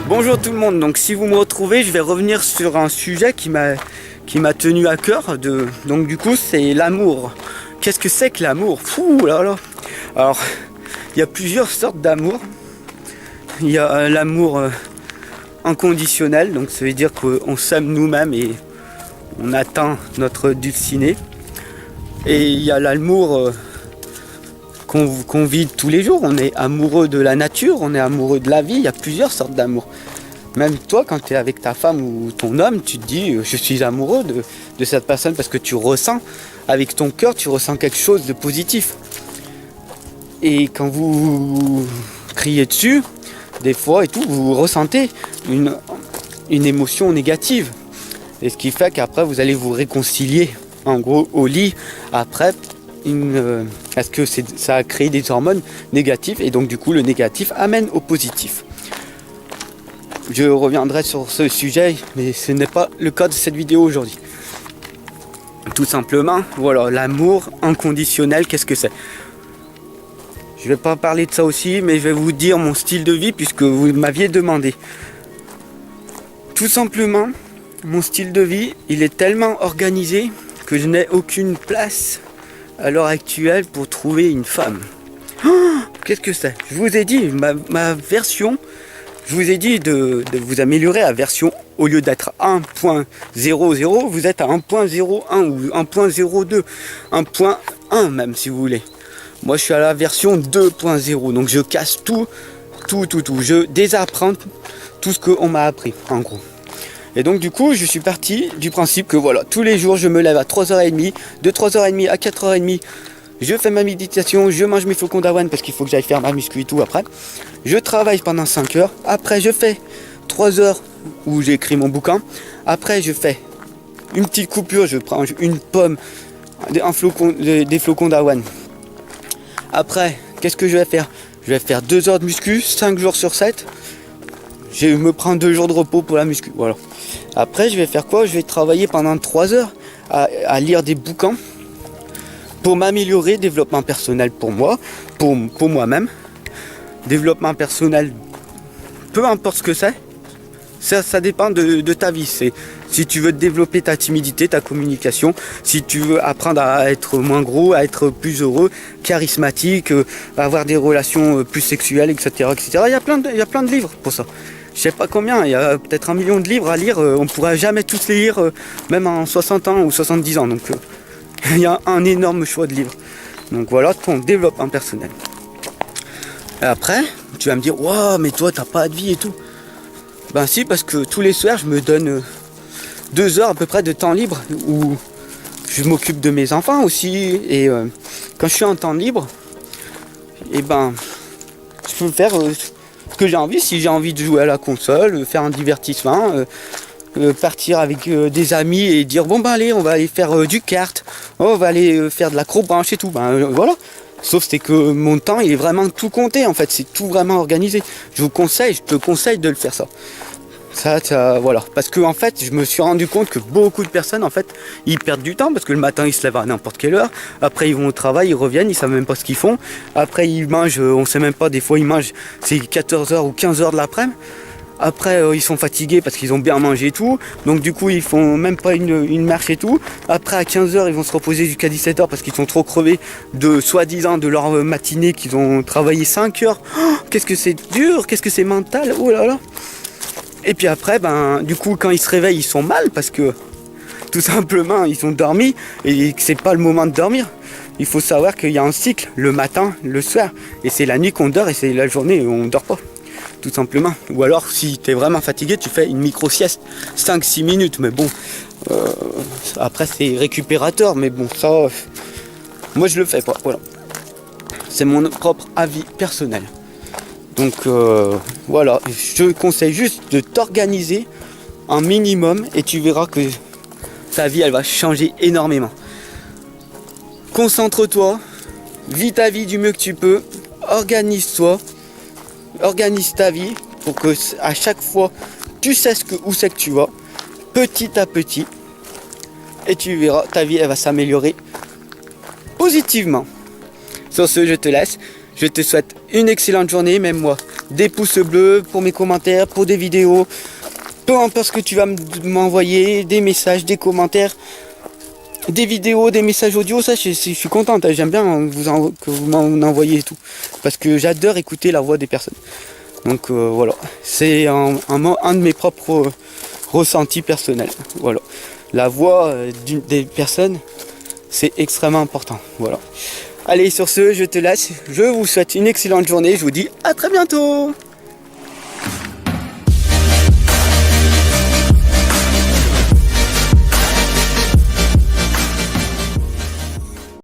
Bonjour tout le monde, donc si vous me retrouvez, je vais revenir sur un sujet qui m'a tenu à cœur. Donc du coup, c'est l'amour. Qu'est-ce que c'est que l'amour? Fou là là. Alors, il y a plusieurs sortes d'amour. Il y a l'amour inconditionnel, donc ça veut dire qu'on s'aime nous-mêmes et on atteint notre dulciné. Et il y a l'amour qu'on vit tous les jours. On est amoureux de la nature, on est amoureux de la vie. Il y a plusieurs sortes d'amour. Même toi, quand tu es avec ta femme ou ton homme, tu te dis je suis amoureux de cette personne parce que tu ressens, avec ton cœur, tu ressens quelque chose de positif. Et quand vous criez dessus, des fois et tout, vous ressentez une émotion négative. Et ce qui fait qu'après, vous allez vous réconcilier, en gros, au lit, après, parce que ça a créé des hormones négatives, et donc du coup, le négatif amène au positif. Je reviendrai sur ce sujet, mais ce n'est pas le cas de cette vidéo aujourd'hui. Tout simplement, voilà, l'amour inconditionnel, qu'est-ce que c'est? Je ne vais pas parler de ça aussi, mais je vais vous dire mon style de vie, puisque vous m'aviez demandé. Tout simplement, mon style de vie, il est tellement organisé que je n'ai aucune place à l'heure actuelle pour trouver une femme. Oh, qu'est-ce que c'est? Je vous ai dit, ma version... Je vous ai dit de vous améliorer à version, au lieu d'être 1.00, vous êtes à 1.01 ou 1.02, 1.1 même si vous voulez. Moi je suis à la version 2.0, donc je casse tout. Je désapprends tout ce qu'on m'a appris, en gros. Et donc du coup, je suis parti du principe que voilà, tous les jours je me lève à 3h30, de 3h30 à 4h30, je fais ma méditation, je mange mes flocons d'avoine parce qu'il faut que j'aille faire ma muscu et tout après. Je travaille pendant 5 heures. Après, je fais 3 heures où j'écris mon bouquin. Après, je fais une petite coupure. Je prends une pomme, des flocons d'avoine. Après, qu'est-ce que je vais faire? Je vais faire 2 heures de muscu, 5 jours sur 7. Je me prends 2 jours de repos pour la muscu. Voilà. Après, je vais faire quoi? Je vais travailler pendant 3 heures à lire des bouquins. Pour m'améliorer, développement personnel pour moi, pour moi-même. Développement personnel, peu importe ce que c'est, ça dépend de ta vie. Si tu veux développer ta timidité, ta communication, si tu veux apprendre à être moins gros, à être plus heureux, charismatique, avoir des relations plus sexuelles, etc. etc. Il y a plein de livres pour ça. Je sais pas combien, il y a peut-être 1 million de livres à lire, on ne pourra jamais tous les lire, même en 60 ans ou 70 ans. Donc il y a un énorme choix de livres. Donc voilà ton développement personnel. Et après, tu vas me dire, wow, mais toi, t'as pas de vie et tout. Ben si, parce que tous les soirs, je me donne 2 heures à peu près de temps libre où je m'occupe de mes enfants aussi. Et quand je suis en temps libre, et ben, je peux faire ce que j'ai envie. Si j'ai envie de jouer à la console, faire un divertissement, partir avec des amis et dire, bon ben allez, on va aller faire du kart, on va aller faire de l'acrobranche et tout. Ben voilà. Sauf c'est que mon temps il est vraiment tout compté en fait, c'est tout vraiment organisé. Je te conseille de le faire ça. Ça voilà. Parce que en fait je me suis rendu compte que beaucoup de personnes en fait ils perdent du temps parce que le matin ils se lèvent à n'importe quelle heure, après ils vont au travail, ils reviennent, ils savent même pas ce qu'ils font, après ils mangent, on sait même pas, des fois ils mangent, c'est 14h ou 15h de l'après-midi. Après ils sont fatigués parce qu'ils ont bien mangé et tout. Donc du coup ils font même pas une marche et tout. Après à 15h ils vont se reposer jusqu'à 17h parce qu'ils sont trop crevés de soi-disant de leur matinée qu'ils ont travaillé 5 heures. Oh, qu'est-ce que c'est dur, qu'est-ce que c'est mental, oh là là. Et puis après ben du coup quand ils se réveillent ils sont mal parce que tout simplement ils ont dormi et que c'est pas le moment de dormir. Il faut savoir qu'il y a un cycle, le matin, le soir. Et c'est la nuit qu'on dort et c'est la journée où on dort pas. Tout simplement. Ou alors si tu es vraiment fatigué, tu fais une micro-sieste, 5-6 minutes, mais bon, après c'est récupérateur, mais bon, ça, moi je le fais pas, voilà. C'est mon propre avis personnel. Donc voilà, je te conseille juste de t'organiser un minimum et tu verras que ta vie, elle va changer énormément. Concentre-toi, vis ta vie du mieux que tu peux, organise-toi. Organise ta vie pour que à chaque fois tu sais où c'est que tu vas, petit à petit, et tu verras, ta vie elle va s'améliorer positivement. Sur ce, je te laisse, je te souhaite une excellente journée, même moi. Des pouces bleus pour mes commentaires, pour des vidéos, peu importe ce que tu vas m'envoyer, des messages, des commentaires, des vidéos, des messages audio, ça je suis contente, j'aime bien que vous m'en envoyez et tout, parce que j'adore écouter la voix des personnes. Donc voilà, c'est un de mes propres ressentis personnels. Voilà, la voix des personnes, c'est extrêmement important. Voilà. Allez, sur ce, je te laisse. Je vous souhaite une excellente journée. Je vous dis à très bientôt.